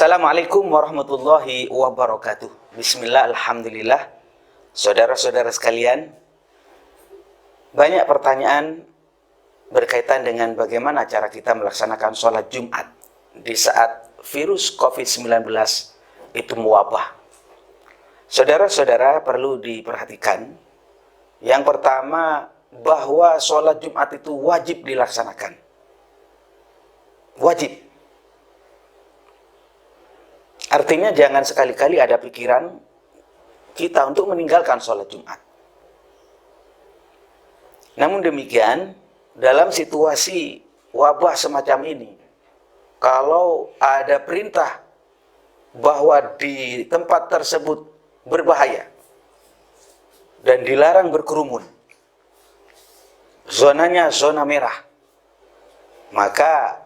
Assalamualaikum warahmatullahi wabarakatuh. Bismillah, alhamdulillah. Saudara-saudara sekalian, banyak pertanyaan berkaitan dengan bagaimana cara kita melaksanakan sholat Jumat di saat virus COVID-19 itu mewabah. Saudara-saudara perlu diperhatikan. Yang pertama, bahwa sholat Jumat itu wajib dilaksanakan. Wajib. Artinya jangan sekali-kali ada pikiran kita untuk meninggalkan sholat Jumat. Namun demikian, dalam situasi wabah semacam ini, kalau ada perintah bahwa di tempat tersebut berbahaya dan dilarang berkerumun, zonanya zona merah, maka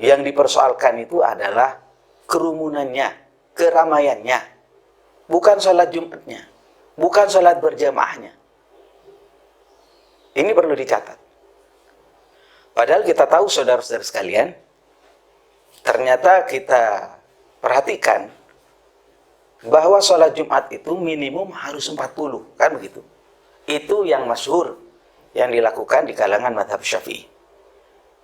yang dipersoalkan itu adalah kerumunannya, keramaiannya, bukan sholat Jumatnya, bukan sholat berjamaahnya. Ini perlu dicatat. Padahal kita tahu, saudara-saudara sekalian, ternyata kita perhatikan bahwa sholat Jumat itu minimum harus 40, kan begitu? Itu yang masyhur, yang dilakukan di kalangan mazhab Syafi'i.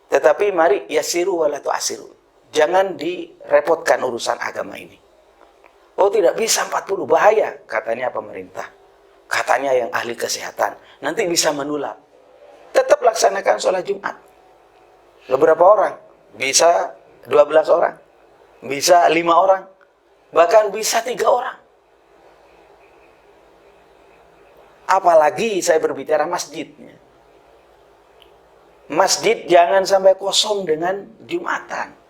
Tetapi mari yasiru wala tu'asiru. Jangan direpotkan urusan agama ini. Oh, tidak bisa 40, bahaya, katanya pemerintah. Katanya yang ahli kesehatan, nanti bisa menular. Tetap laksanakan sholat Jumat. Beberapa orang, bisa 12 orang, bisa 5 orang, bahkan bisa 3 orang. Apalagi saya berbicara masjidnya. Masjid jangan sampai kosong dengan Jumatan.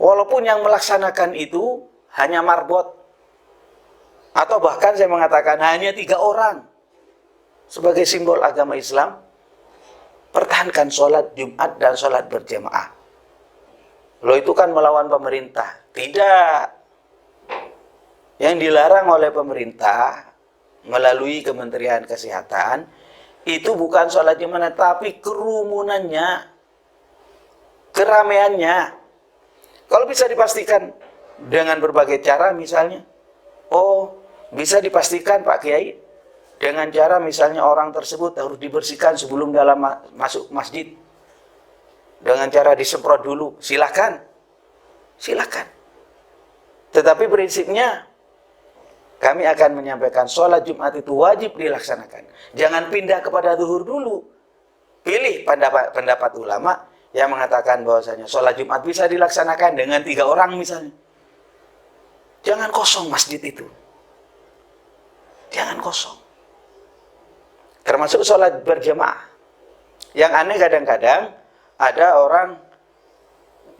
Walaupun yang melaksanakan itu hanya marbot, atau bahkan saya mengatakan hanya 3 orang. Sebagai simbol agama Islam, pertahankan sholat Jumat dan sholat berjamaah. Loh, itu kan melawan pemerintah. Tidak. Yang dilarang oleh pemerintah melalui Kementerian Kesehatan itu bukan sholat Jumat, tapi kerumunannya, keramaiannya. Kalau bisa dipastikan dengan berbagai cara, misalnya, bisa dipastikan Pak Kiai, dengan cara misalnya orang tersebut harus dibersihkan sebelum dalam masuk masjid. Dengan cara disemprot dulu, silakan. Silakan. Tetapi prinsipnya, kami akan menyampaikan sholat Jumat itu wajib dilaksanakan. Jangan pindah kepada zuhur dulu. Pilih pendapat ulama yang mengatakan bahwasanya sholat Jumat bisa dilaksanakan dengan 3 orang misalnya. Jangan kosong masjid itu. Jangan kosong. Termasuk sholat berjamaah. Yang aneh kadang-kadang ada orang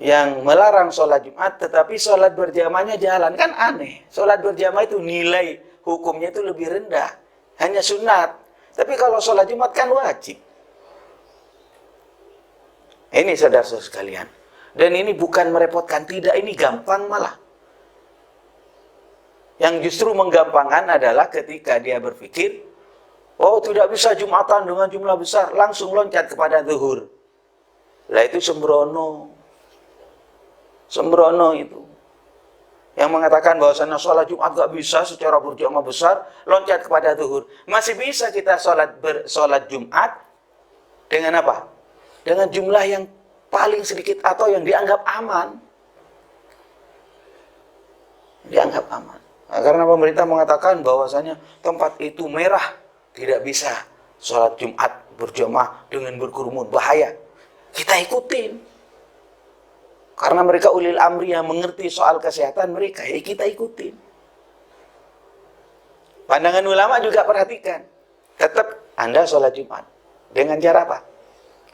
yang melarang sholat Jumat, tetapi sholat berjamaahnya jalan. Kan aneh. Sholat berjamaah itu nilai hukumnya itu lebih rendah. Hanya sunat. Tapi kalau sholat Jumat kan wajib. Ini saudara-saudara sekalian. Dan ini bukan merepotkan, tidak, ini gampang malah. Yang justru menggampangkan adalah ketika dia berpikir, oh tidak bisa Jumatan dengan jumlah besar, langsung loncat kepada zuhur. Lah itu sembrono. Sembrono itu. Yang mengatakan bahwasanya sholat Jumat gak bisa secara berjamaah besar, loncat kepada zuhur. Masih bisa kita sholat Jumat dengan apa? Dengan jumlah yang paling sedikit atau yang dianggap aman. Dianggap aman. Nah, karena pemerintah mengatakan bahwasanya tempat itu merah, tidak bisa sholat Jumat berjamaah dengan berkerumun, bahaya. Kita ikutin. Karena mereka ulil amri yang mengerti soal kesehatan mereka, ya kita ikutin. Pandangan ulama juga perhatikan. Tetap Anda sholat Jumat. Dengan cara apa?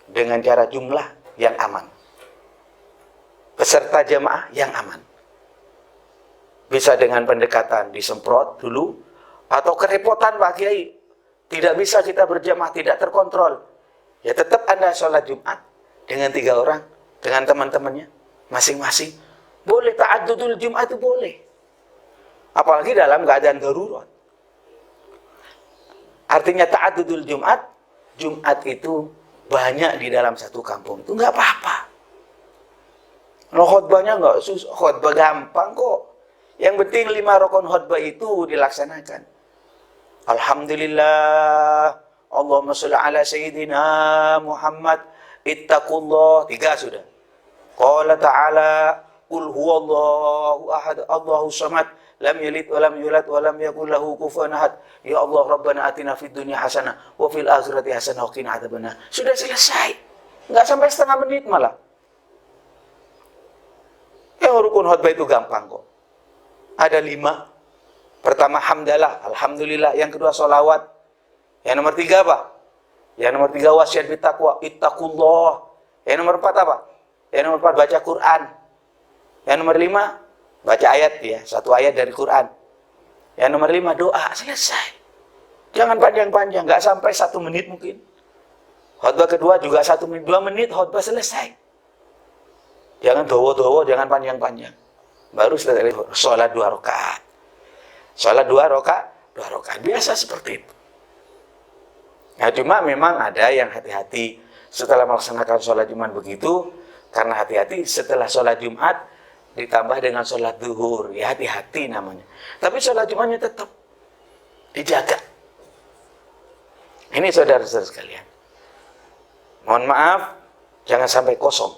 Dengan cara jumlah yang aman. Peserta jamaah yang aman. Bisa dengan pendekatan disemprot dulu, atau kerepotan Pak Kiai, tidak bisa kita berjamaah, tidak terkontrol. Ya tetap Anda sholat Jumat dengan 3 orang, dengan teman-temannya, masing-masing. Boleh, ta'addudul Jumat itu boleh. Apalagi dalam keadaan darurat. Artinya ta'addudul Jumat, Jumat itu banyak di dalam satu kampung, itu nggak apa-apa. Loh, khutbahnya nggak susah, khutbah gampang kok. Yang penting 5 rukun khutbah itu dilaksanakan. Alhamdulillah, Allahumma sholli ala sayyidina Muhammad, ittaqullah, 3 sudah. Qala ta'ala, qul huwallahu ahad, Allahu samad, lam yalid wa lam yulad wa lam yakul lahu kufuwan ahad. Ya Allah, Rabbana atina fid dunya hasanah wa fil akhirati hasanah wa qina adzabannar. Sudah selesai. Enggak sampai setengah menit malah. Yang rukun khutbah itu gampang kok. Ada 5. Pertama hamdalah, alhamdulillah. Yang kedua sholawat. Yang nomor 3 apa? Yang nomor 3 wasiat bittaqwa, ittaqullah. Yang nomor 4 apa? Yang nomor 4 baca Quran. Yang nomor 5 baca ayat ya, 1 ayat dari Quran. Yang nomor 5 doa, selesai. Jangan panjang-panjang, nggak sampai 1 menit mungkin. Khutbah kedua juga 1 menit, 2 menit khutbah selesai. Jangan dowo-dowo, jangan panjang-panjang. Baru selesai sholat 2 rakaat. Sholat 2 rakaat. Biasa seperti itu. Nah, cuma memang ada yang hati-hati setelah melaksanakan sholat Jumat begitu, karena hati-hati setelah sholat Jumat ditambah dengan sholat zuhur. Ya hati-hati namanya. Tapi sholat Jumatnya tetap dijaga. Ini saudara-saudara sekalian. Mohon maaf, jangan sampai kosong.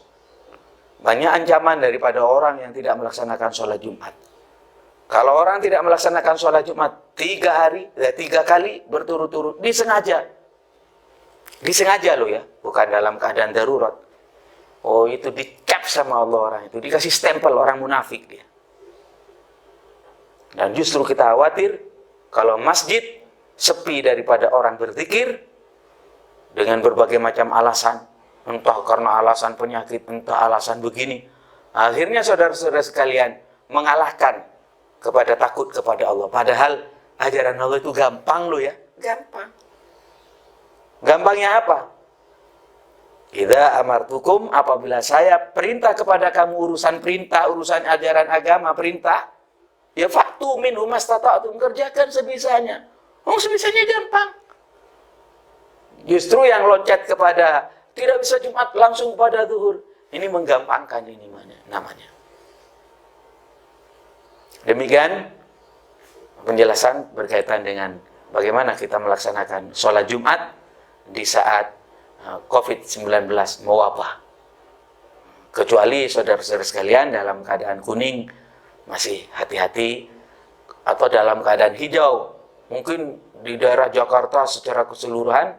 Banyak ancaman daripada orang yang tidak melaksanakan sholat Jumat. Kalau orang tidak melaksanakan sholat Jumat 3 kali berturut-turut, disengaja loh ya, bukan dalam keadaan darurat. Oh, itu di-cap sama Allah orang itu, dikasih stempel orang munafik dia. Dan justru kita khawatir kalau masjid sepi daripada orang berzikir dengan berbagai macam alasan, entah karena alasan penyakit, entah alasan begini. Akhirnya saudara-saudara sekalian mengalahkan kepada takut kepada Allah. Padahal ajaran Allah itu gampang loh ya, gampang. Gampangnya apa? Idza amartukum, apabila saya perintah kepada kamu urusan perintah, urusan ajaran agama, perintah, ya fa'tu minhu mastata'tum, kerjakan sebisanya. Oh, sebisanya gampang. Justru yang loncat kepada tidak bisa Jumat langsung pada zuhur, ini menggampangkan ini namanya. Demikian penjelasan berkaitan dengan bagaimana kita melaksanakan sholat Jumat di saat COVID-19 mewabah. Kecuali saudara-saudara sekalian dalam keadaan kuning masih hati-hati, atau dalam keadaan hijau, mungkin di daerah Jakarta secara keseluruhan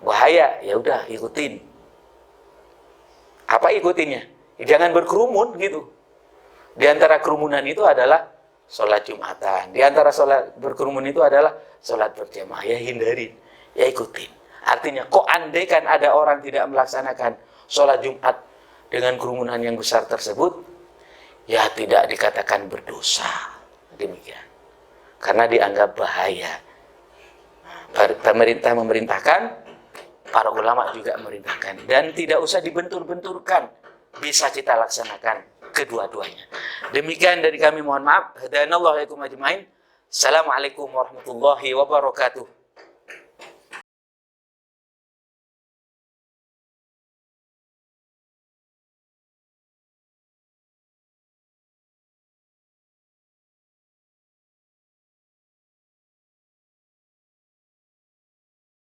bahaya, ya udah ikutin. Apa ikutinnya? Jangan berkerumun gitu. Di antara kerumunan itu adalah sholat Jumatan. Di antara sholat berkerumun itu adalah sholat berjamaah. Ya hindarin, ya ikutin. Artinya, kok andai kan ada orang tidak melaksanakan sholat Jumat dengan kerumunan yang besar tersebut, ya tidak dikatakan berdosa. Demikian. Karena dianggap bahaya. Pemerintah memerintahkan, para ulama juga memerintahkan. Dan tidak usah dibentur-benturkan. Bisa kita laksanakan kedua-duanya. Demikian dari kami, mohon maaf. Hadanallahu alaikum ajmain. Assalamualaikum warahmatullahi wabarakatuh.